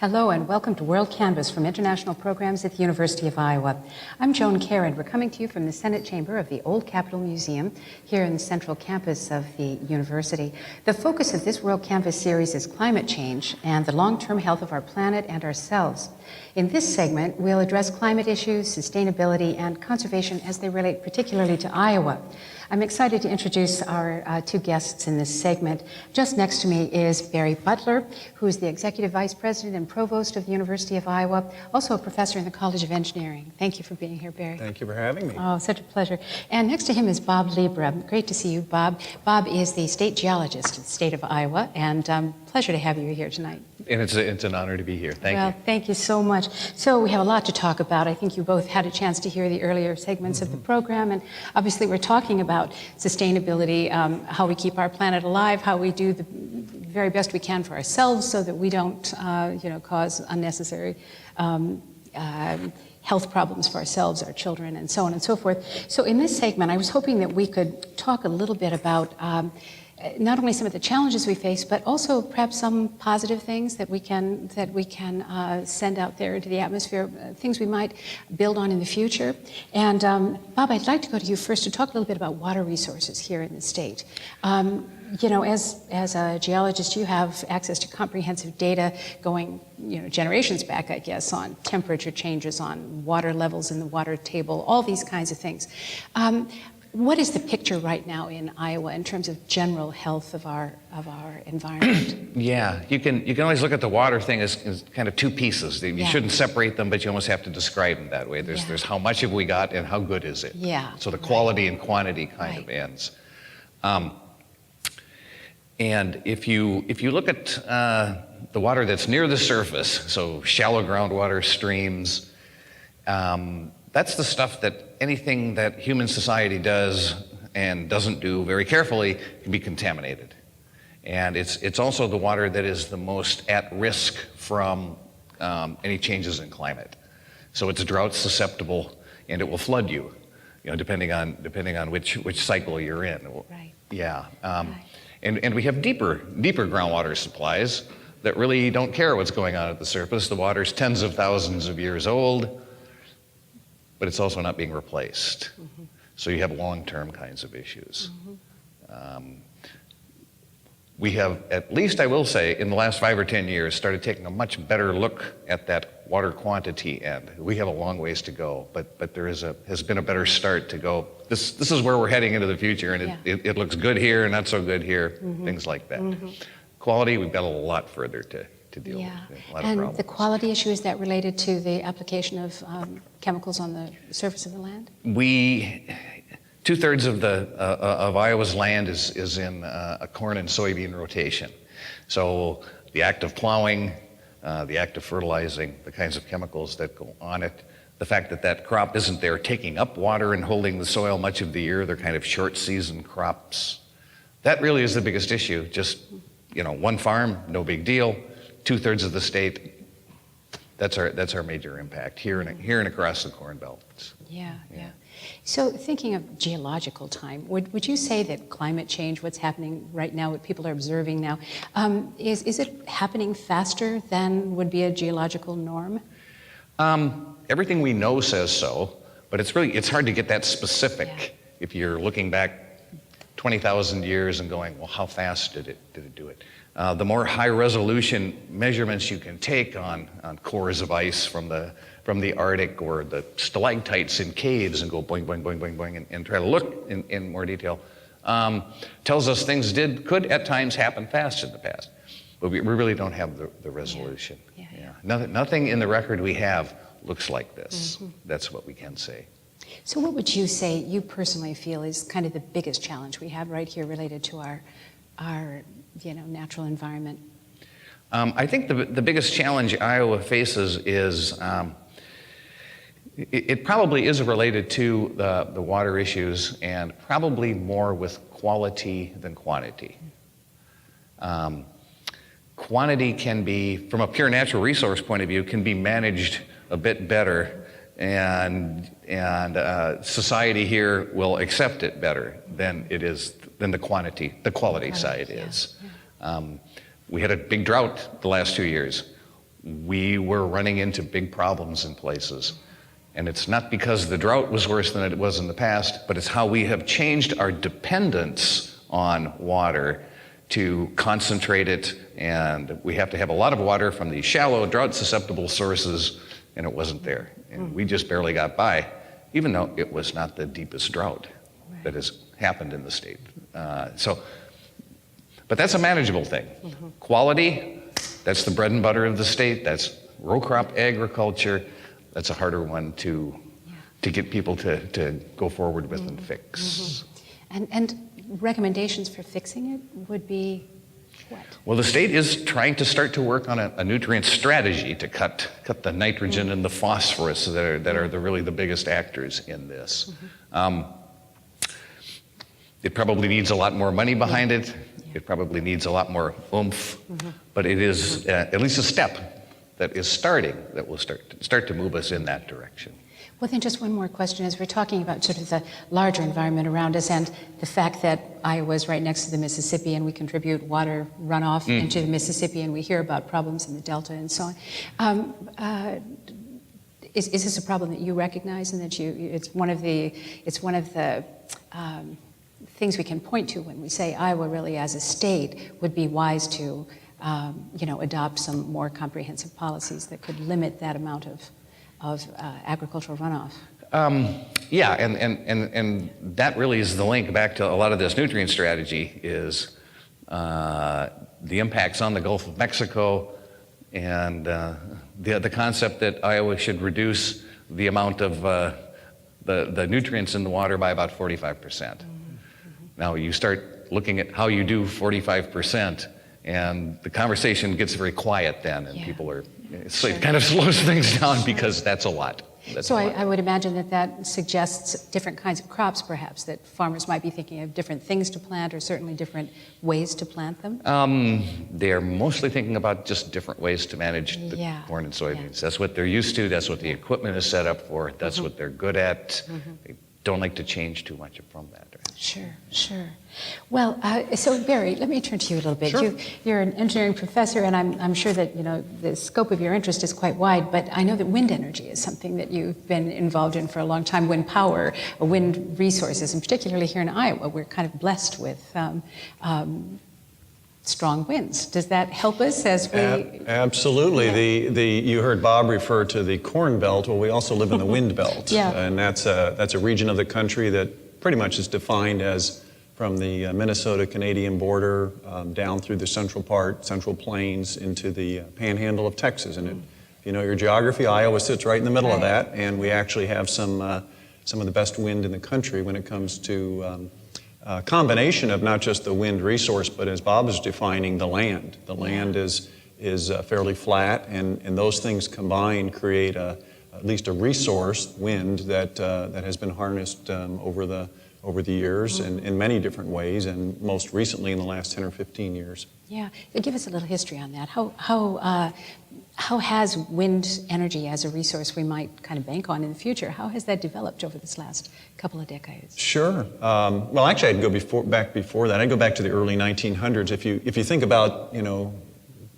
Hello and welcome to WorldCanvass from International Programs at the University of Iowa. I'm Joan Karen. We're coming to you from the Senate Chamber of the Old Capitol Museum here in the central campus of the university. The focus of this WorldCanvass series is climate change and the long-term health of our planet and ourselves. In this segment, we'll address climate issues, sustainability, and conservation as they relate particularly to Iowa. I'm excited to introduce our two guests in this segment. Just next to me is Barry Butler, who is the Executive Vice President and Provost of the University of Iowa, also a professor in the College of Engineering. Thank you for being here, Barry. Thank you for having me. Oh, such a pleasure. And next to him is Bob Libra. Great to see you, Bob. Bob is the state geologist in the state of Iowa, and pleasure to have you here tonight. And it's an honor to be here. Thank you. Well, thank you so much. So we have a lot to talk about. I think you both had a chance to hear the earlier segments of the program, and obviously we're talking about sustainability, how we keep our planet alive, how we do the very best we can for ourselves so that we don't, cause unnecessary health problems for ourselves, our children, and so on and so forth. So in this segment, I was hoping that we could talk a little bit about not only some of the challenges we face, but also perhaps some positive things that we can send out there into the atmosphere, things we might build on in the future. And Bob, I'd like to go to you first to talk a little bit about water resources here in the state. As a geologist, you have access to comprehensive data going, generations back, I guess, on temperature changes, on water levels in the water table, all these kinds of things. What is the picture right now in Iowa in terms of general health of our environment? Yeah, you can always look at the water thing as kind of two pieces. You shouldn't separate them, but you almost have to describe them that way. There's how much have we got and how good is it? Yeah. So the quality and quantity kind of ends. And if you look at the water that's near the surface, so shallow groundwater, streams, that's the stuff that anything that human society does and doesn't do very carefully can be contaminated. And it's also the water that is the most at risk from any changes in climate. So it's drought susceptible and it will flood you, depending on which cycle you're in. Right. Yeah. Right. And we have deeper groundwater supplies that really don't care what's going on at the surface. The water's tens of thousands of years old, but it's also not being replaced. Mm-hmm. So you have long-term kinds of issues. Mm-hmm. We have, at least I will say, in the last 5 or 10 years, started taking a much better look at that water quantity end. We have a long ways to go, but there has been a better start to go. This is where we're heading into the future, and it looks good here and not so good here, things like that. Mm-hmm. Quality, we've got a lot further to deal with. A lot of problems. The quality issue, is that related to the application of chemicals on the surface of the land? 2/3 of Iowa's land is in a corn and soybean rotation. So the act of plowing, the act of fertilizing, the kinds of chemicals that go on it, the fact that crop isn't there taking up water and holding the soil much of the year, they're kind of short season crops. That really is the biggest issue. Just, one farm, no big deal. 2/3 of the state, that's our major impact here and across the Corn Belt. Yeah. So thinking of geological time, would you say that climate change, what's happening right now, what people are observing now, is it happening faster than would be a geological norm? Everything we know says so, but it's hard to get that specific if you're looking back 20,000 years and going, well, how fast did it do it? The more high-resolution measurements you can take on cores of ice from the Arctic or the stalactites in caves and go boing, boing, boing, boing, boing, and try to look in more detail, tells us things could at times happen fast in the past. But we really don't have the resolution. Nothing in the record we have looks like this. Mm-hmm. That's what we can say. So what would you say you personally feel is kind of the biggest challenge we have right here related to our natural environment? I think the biggest challenge Iowa faces is it probably is related to the water issues and probably more with quality than quantity. Quantity can be, from a pure natural resource point of view, can be managed a bit better, and society here will accept it better than the quality side is. We had a big drought the last 2 years. we were running into big problems in places. And it's not because the drought was worse than it was in the past, but it's how we have changed our dependence on water to concentrate it, and we have to have a lot of water from these shallow, drought-susceptible sources, and it wasn't there. And we just barely got by, even though it was not the deepest drought that has happened in the state. But that's a manageable thing. Quality, that's the bread and butter of the state. That's row crop agriculture. That's a harder one to get people to go forward with and fix. And recommendations for fixing it would be what? Well, the state is trying to start to work on a nutrient strategy to cut the nitrogen and the phosphorus that are really the biggest actors in this. It probably needs a lot more money behind it. It probably needs a lot more oomph, but it is at least a step that is starting, that will start to move us in that direction. Well, then just one more question as we're talking about sort of the larger environment around us and the fact that Iowa is right next to the Mississippi and we contribute water runoff into the Mississippi and we hear about problems in the Delta and so on. Is this a problem that you recognize and that it's one of the things we can point to when we say Iowa really as a state would be wise to adopt some more comprehensive policies that could limit that amount of agricultural runoff? Yeah, and that really is the link back to a lot of this nutrient strategy is the impacts on the Gulf of Mexico and the concept that Iowa should reduce the amount of the nutrients in the water by about 45%. Now you start looking at how you do 45%, and the conversation gets very quiet then, and people are, it kind of slows things down because that's a lot. I would imagine that suggests different kinds of crops, perhaps, that farmers might be thinking of different things to plant or certainly different ways to plant them? They're mostly thinking about just different ways to manage the corn and soybeans. That's what they're used to. That's what the equipment is set up for. That's what they're good at. They don't like to change too much from that. Sure. Well, so Barry, let me turn to you a little bit. Sure. You're an engineering professor, and I'm sure that the scope of your interest is quite wide. But I know that wind energy is something that you've been involved in for a long time. Wind power, wind resources, and particularly here in Iowa, we're kind of blessed with strong winds. Does that help us as we? Absolutely. You heard Bob refer to the Corn Belt. Well, we also live in the Wind Belt, and that's a region of the country that pretty much is defined as from the Minnesota-Canadian border down through the central plains into the panhandle of Texas. And if you know your geography, Iowa sits right in the middle of that, and we actually have some of the best wind in the country when it comes to a combination of not just the wind resource, but as Bob is defining, the land. The land is fairly flat, and those things combined create at least a resource, wind, that has been harnessed over the years in many different ways, and most recently in the last 10 or 15 years. Yeah, give us a little history on that. How has wind energy as a resource we might kind of bank on in the future, how has that developed over this last couple of decades? Sure. Well, actually, I'd go back before that. I'd go back to the early 1900s. If you think about,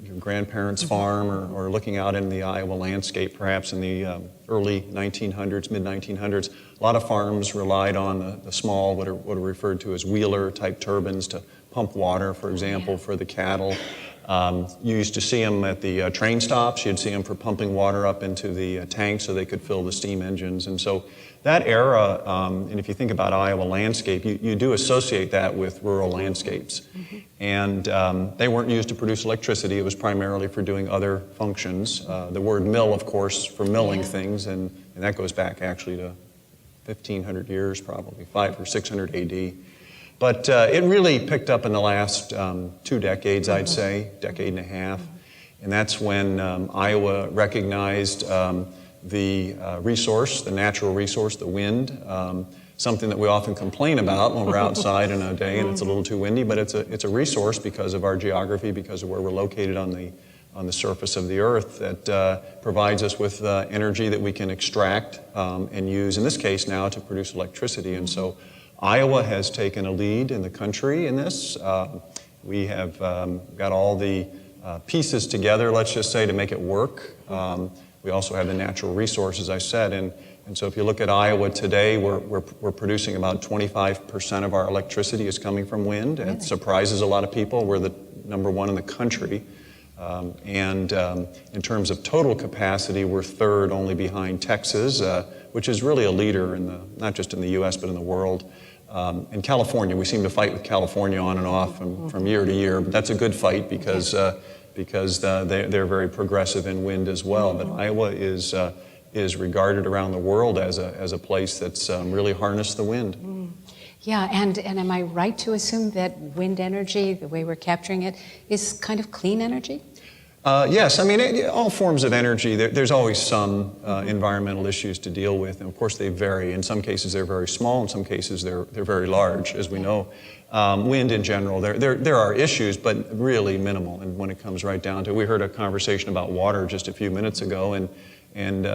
your grandparents' farm or looking out in the Iowa landscape, perhaps in the early 1900s, mid-1900s, a lot of farms relied on the small, what are referred to as wheeler-type turbines to pump water, for example, for the cattle. You used to see them at the train stops. You'd see them for pumping water up into the tanks so they could fill the steam engines. And so that era, and if you think about Iowa landscape, you do associate that with rural landscapes. And they weren't used to produce electricity. It was primarily for doing other functions. The word mill, of course, for milling things, and that goes back actually to 1,500 years, probably 500 or 600 AD. But it really picked up in the last 2 decades, I'd say, decade and a half. And that's when Iowa recognized the resource, the natural resource, the wind, something that we often complain about when we're outside in a day and it's a little too windy, but it's a resource because of our geography, because of where we're located on the surface of the earth, that provides us with energy that we can extract and use, in this case now, to produce electricity. And so Iowa has taken a lead in the country in this. We have got all the pieces together, let's just say, to make it work. We also have the natural resources, I said, and so if you look at Iowa today, we're producing about 25% of our electricity is coming from wind. Really? It surprises a lot of people. We're the #1 in the country. In terms of total capacity, we're third only behind Texas, which is really a leader not just in the U.S., but in the world. In California, we seem to fight with California on and off from year to year, but that's a good fight because they're very progressive in wind as well. But Iowa is regarded around the world as a place that's really harnessed the wind. Yeah, and am I right to assume that wind energy, the way we're capturing it, is kind of clean energy? Yes, I mean, all forms of energy, there's always some environmental issues to deal with, and of course they vary. In some cases they're very small, in some cases they're very large, as we know. Wind in general, there are issues, but really minimal, and when it comes right down to it. We heard a conversation about water just a few minutes ago, and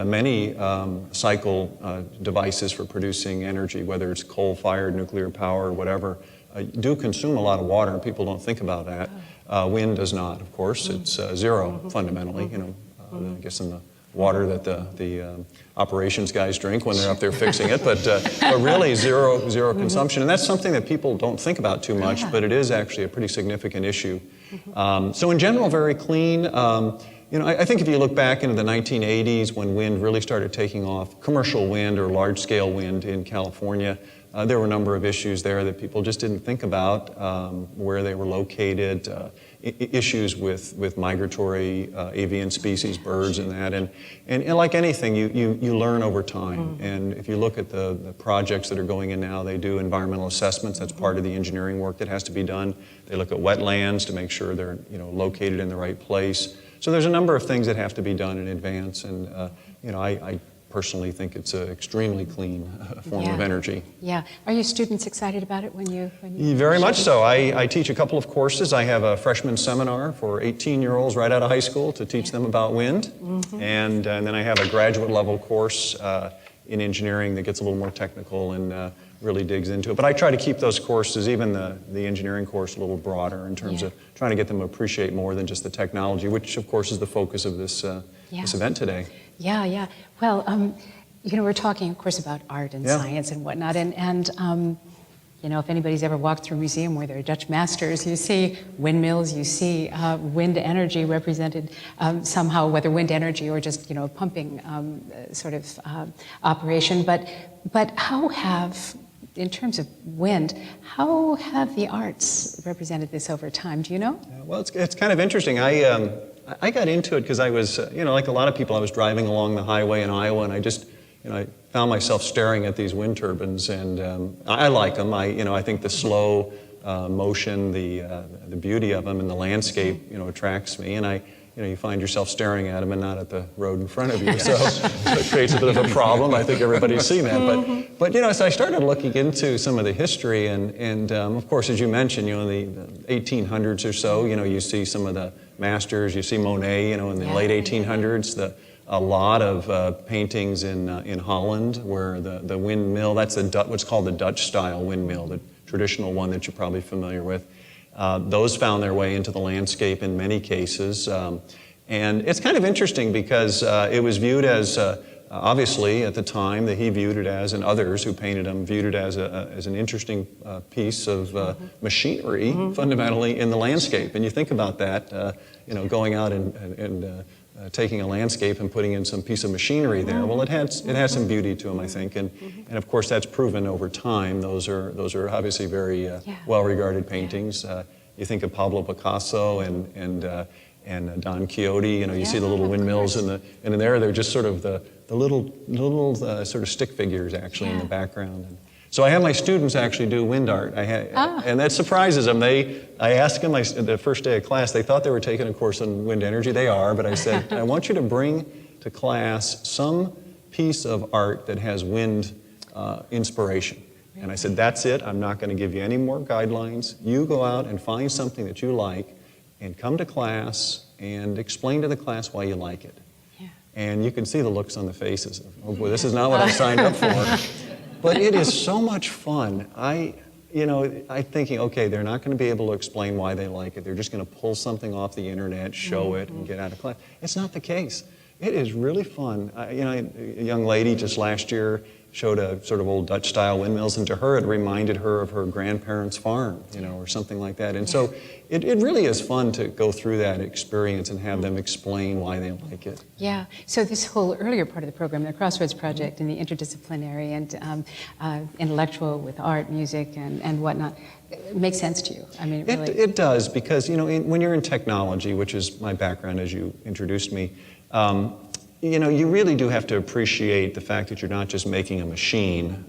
many cycle devices for producing energy, whether it's coal-fired, nuclear power, or whatever, do consume a lot of water, and people don't think about that. Wind does not, of course. It's zero, fundamentally, I guess in the water that the operations guys drink when they're up there fixing it, but really zero consumption. And that's something that people don't think about too much, but it is actually a pretty significant issue. So in general, very clean. I think if you look back into the 1980s when wind really started taking off, commercial wind or large-scale wind in California, there were a number of issues there that people just didn't think about, where they were located, issues with migratory avian species, birds and that. And like anything, you learn over time. And if you look at the projects that are going in now, they do environmental assessments. That's part of the engineering work that has to be done. They look at wetlands to make sure they're located in the right place. So there's a number of things that have to be done in advance. And I personally think it's an extremely clean form of energy. Yeah. Are your students excited about it when you Very much so. I teach a couple of courses. I have a freshman seminar for 18-year-olds right out of high school to teach them about wind. And then I have a graduate level course in engineering that gets a little more technical and really digs into it. But I try to keep those courses, even the engineering course, a little broader in terms of trying to get them to appreciate more than just the technology, which of course is the focus of this event today. Yeah. Well, we're talking, of course, about art and science and whatnot, and if anybody's ever walked through a museum where there are Dutch masters, you see windmills, you see wind energy represented somehow, whether wind energy or just pumping sort of operation. But how have, in terms of wind, how have the arts represented this over time? Do you know? Well, it's kind of interesting. I got into it because I was, like a lot of people, I was driving along the highway in Iowa, and I just, I found myself staring at these wind turbines, and I like them. I think the slow motion, the beauty of them, and the landscape, attracts me, and you find yourself staring at them and not at the road in front of you, so it creates a bit of a problem. I think everybody's seen that, but so I started looking into some of the history, and of course, as you mentioned, in the 1800s or so, you see some of the masters. You see Monet, in the late 1800s. A lot of paintings in Holland where the windmill, that's what's called the Dutch style windmill, the traditional one that you're probably familiar with. Those found their way into the landscape in many cases. And it's kind of interesting because it was viewed as, obviously at the time that he viewed it as, and others who painted him viewed it as an interesting piece of machinery, fundamentally, in the landscape. And you think about that, going out and taking a landscape and putting in some piece of machinery there. Well, it has some beauty to them, I think, and of course that's proven over time. Those are obviously very well-regarded paintings. You think of Pablo Picasso and Don Quixote. You see the little windmills and in there they're just sort of the little sort of stick figures actually in the background. So I have my students actually do wind art, and that surprises them. I asked them the first day of class, they thought they were taking a course on wind energy. They are, but I said, I want you to bring to class some piece of art that has wind inspiration. And I said, that's it. I'm not going to give you any more guidelines. You go out and find something that you like and come to class and explain to the class why you like it. And you can see the looks on the faces of, oh boy, this is not what I signed up for. But it is so much fun. I I'm thinking, okay, they're not going to be able to explain why they like it. They're just going to pull something off the internet, show it, and get out of class. It's not the case. It is really fun. A young lady just last year showed a sort of old Dutch-style windmills, and to her it reminded her of her grandparents' farm, or something like that. And so it really is fun to go through that experience and have them explain why they like it. Yeah. So this whole earlier part of the program, the Crossroads project and the interdisciplinary and intellectual with art, music, and whatnot, it makes sense to you. I mean, it really... It does, because when you're in technology, which is my background as you introduced me, you really do have to appreciate the fact that you're not just making a machine.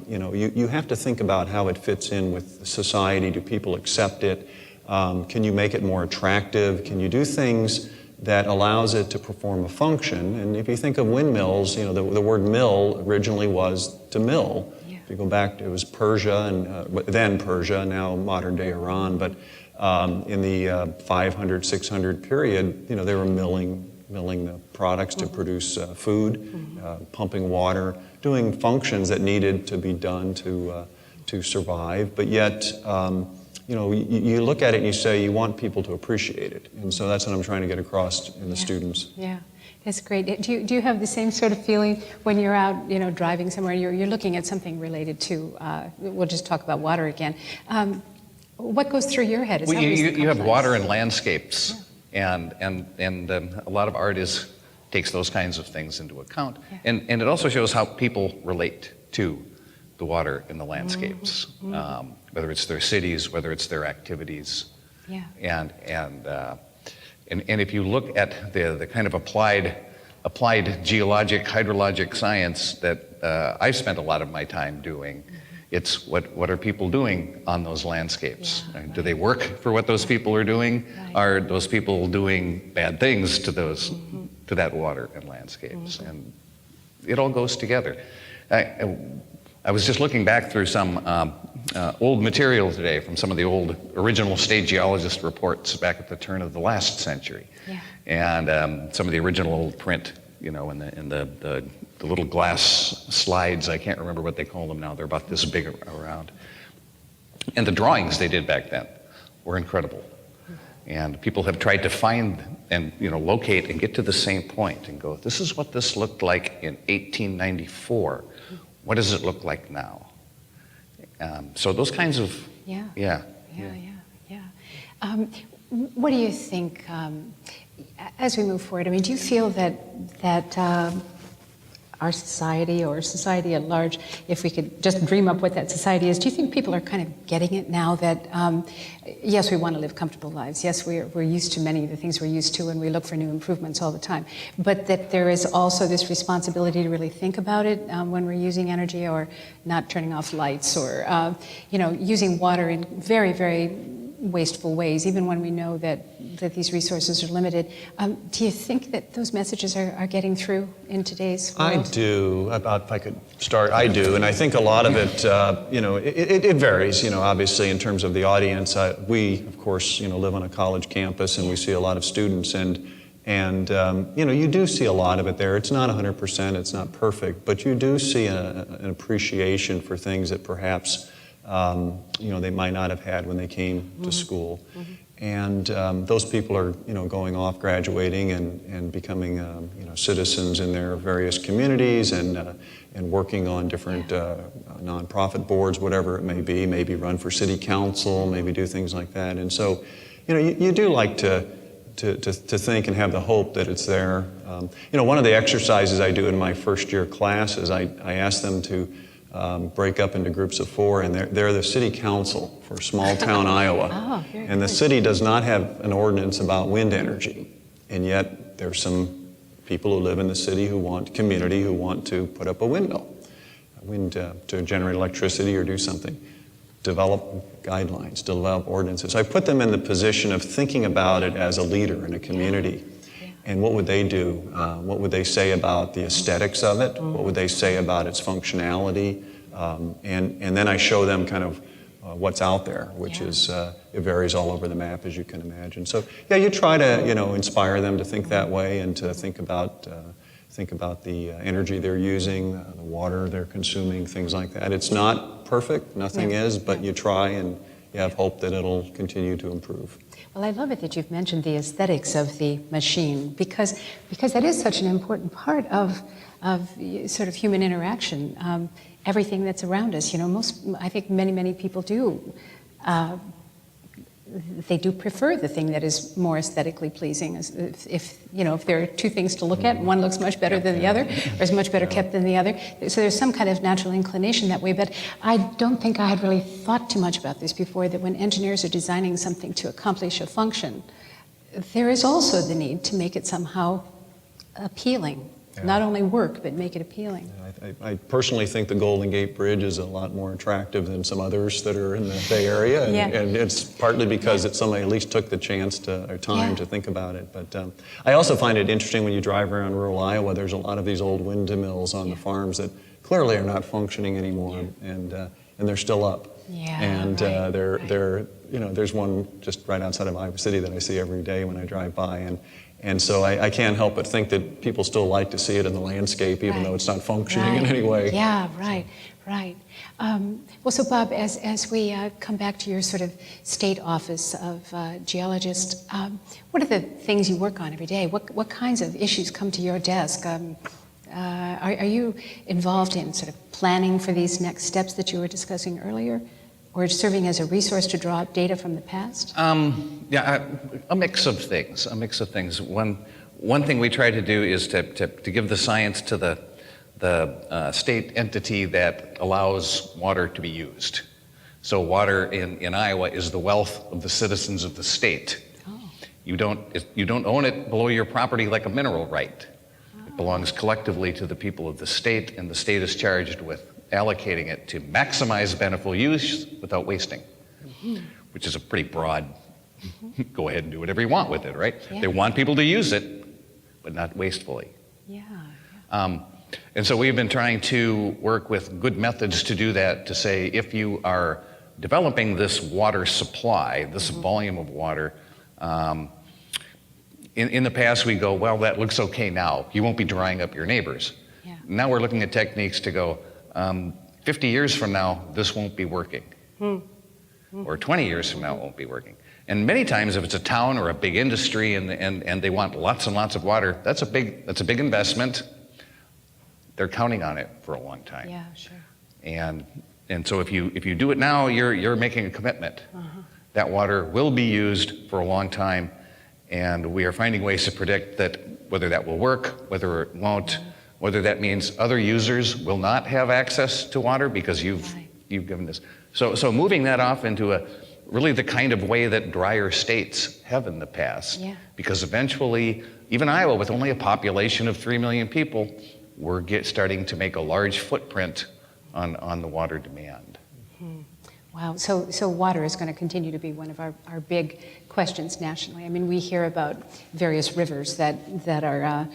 You have to think about how it fits in with society. Do people accept it? Can you make it more attractive? Can you do things that allows it to perform a function? And if you think of windmills, the word mill originally was to mill. Yeah. If you go back, it was Persia, and then Persia, now modern-day Iran. But in the 500, 600 period, they were milling the products to produce food, pumping water, doing functions that needed to be done to survive. But yet, you look at it and you say you want people to appreciate it. And so that's what I'm trying to get across in the students. Yeah, that's great. Do you have the same sort of feeling when you're out, driving somewhere, you're looking at something related to, we'll just talk about water again. What goes through your head? You have water and landscapes. Yeah. And a lot of art takes those kinds of things into account. Yeah. And it also shows how people relate to the water and the landscapes, whether it's their cities, whether it's their activities. Yeah. And if you look at the kind of applied geologic, hydrologic science that I've spent a lot of my time doing, it's what are people doing on those landscapes? Yeah, right. Do they work for what those people are doing? Right. Are those people doing bad things to to that water and landscapes? And it all goes together. I was just looking back through some old material today from some of the old original state geologist reports back at the turn of the last century. Yeah. And some of the original old print, in the little glass slides. I can't remember what they call them now. They're about this big around. And the drawings they did back then were incredible. And people have tried to find and locate and get to the same point and go, this is what this looked like in 1894. What does it look like now? So those kinds of Yeah. What do you think as we move forward? I mean, do you feel that our society or society at large, if we could just dream up what that society is, do you think people are kind of getting it now that, yes, we want to live comfortable lives. Yes, we're used to many of the things we're used to, and we look for new improvements all the time. But that there is also this responsibility to really think about it when we're using energy, or not turning off lights, or, using water in very, very wasteful ways, even when we know that these resources are limited. Do you think that those messages are getting through in today's world? I do. If I could start, I do. And I think a lot of it, it varies, obviously in terms of the audience. We, of course, live on a college campus, and we see a lot of students, and you do see a lot of it there. It's not 100%, it's not perfect, but you do see an appreciation for things that perhaps they might not have had when they came to school. And those people are, going off, graduating, and becoming, citizens in their various communities, and working on different nonprofit boards, whatever it may be. Maybe run for city council, maybe do things like that. And so, you do like to think and have the hope that it's there. One of the exercises I do in my first year class is I ask them to break up into groups of 4, and they're the city council for small town Iowa. Oh, very and the good. City does not have an ordinance about wind energy, and yet there's some people who live in the city who want to put up a windmill, to generate electricity or do something. Develop guidelines, develop ordinances. I put them in the position of thinking about it as a leader in a community. And what would they do? What would they say about the aesthetics of it? What would they say about its functionality? And then I show them kind of what's out there, which is, it varies all over the map, as you can imagine. So, you try to, inspire them to think that way, and to think about think about the energy they're using, the water they're consuming, things like that. It's not perfect, nothing is, but you try and you have hope that it'll continue to improve. Well, I love it that you've mentioned the aesthetics of the machine because that is such an important part of sort of human interaction. Everything that's around us, I think many people do. They do prefer the thing that is more aesthetically pleasing. If there are two things to look at, one looks much better than the other, or is much better kept than the other. So there's some kind of natural inclination that way. But I don't think I had really thought too much about this before, that when engineers are designing something to accomplish a function, there is also the need to make it somehow appealing. Not only work, but make it appealing. I personally think the Golden Gate Bridge is a lot more attractive than some others that are in the Bay Area, and it's partly because somebody at least took the chance or time to think about it. But I also find it interesting when you drive around rural Iowa, there's a lot of these old windmills on the farms that clearly are not functioning anymore, and they're still up. And there's one just right outside of Iowa City that I see every day when I drive by, and so I can't help but think that people still like to see it in the landscape, even though it's not functioning in any way. Yeah, right. Well, so Bob, as we come back to your sort of state office of geologist, what are the things you work on every day? What kinds of issues come to your desk? Are you involved in sort of planning for these next steps that you were discussing earlier? Or serving as a resource to draw up data from the past? A mix of things. One thing we try to do is to give the science to the state entity that allows water to be used. So water in Iowa is the wealth of the citizens of the state. Oh. You don't own it below your property like a mineral right. Oh. It belongs collectively to the people of the state, and the state is charged with allocating it to maximize beneficial use without wasting, which is a pretty broad, go ahead and do whatever you want with it, right? Yeah. They want people to use it, but not wastefully. And so we've been trying to work with good methods to do that, to say if you are developing this water supply, this volume of water, in the past we go, well, that looks okay now. You won't be drying up your neighbors. Yeah. Now we're looking at techniques to go, 50 years from now, this won't be working. Or 20 years from now, it won't be working. And many times, if it's a town or a big industry and they want lots and lots of water, that's a big investment. They're counting on it for a long time. Yeah, sure. And so if you do it now, you're making a commitment. That water will be used for a long time, and we are finding ways to predict that whether that will work, whether it won't. Whether that means other users will not have access to water because you've given this. So moving that off into really the kind of way that drier states have in the past. Yeah. Because eventually, even Iowa, with only a population of 3 million people, we're starting to make a large footprint on the water demand. Wow, so water is going to continue to be one of our big questions nationally. I mean, we hear about various rivers that are,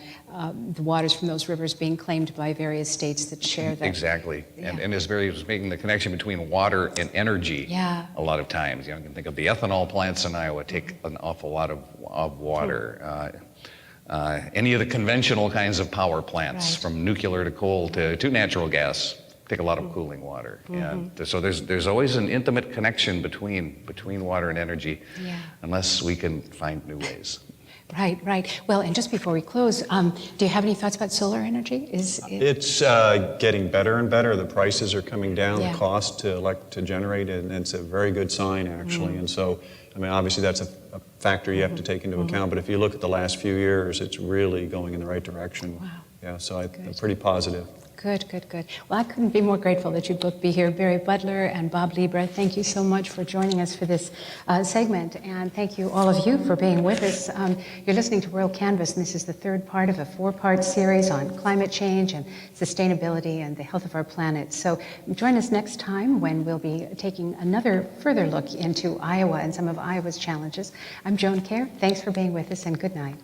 the waters from those rivers being claimed by various states that share them. Exactly, and as Barry was making the connection between water and energy a lot of times. You can think of the ethanol plants in Iowa take an awful lot of water. Any of the conventional kinds of power plants, from nuclear to coal to natural gas, take a lot of cooling water. And so there's always an intimate connection between water and energy, unless we can find new ways. Right. Well, and just before we close, do you have any thoughts about solar energy? It's getting better and better. The prices are coming down, the cost to generate it, and it's a very good sign, actually. And so, I mean, obviously that's a factor you have to take into account, but if you look at the last few years, it's really going in the right direction. Wow. Yeah, so I'm pretty positive. Good. Well, I couldn't be more grateful that you'd both be here. Barry Butler and Bob Libra, thank you so much for joining us for this segment. And thank you, all of you, for being with us. You're listening to WorldCanvass, and this is the third part of a 4-part series on climate change and sustainability and the health of our planet. So join us next time when we'll be taking another further look into Iowa and some of Iowa's challenges. I'm Joan Kerr. Thanks for being with us, and good night.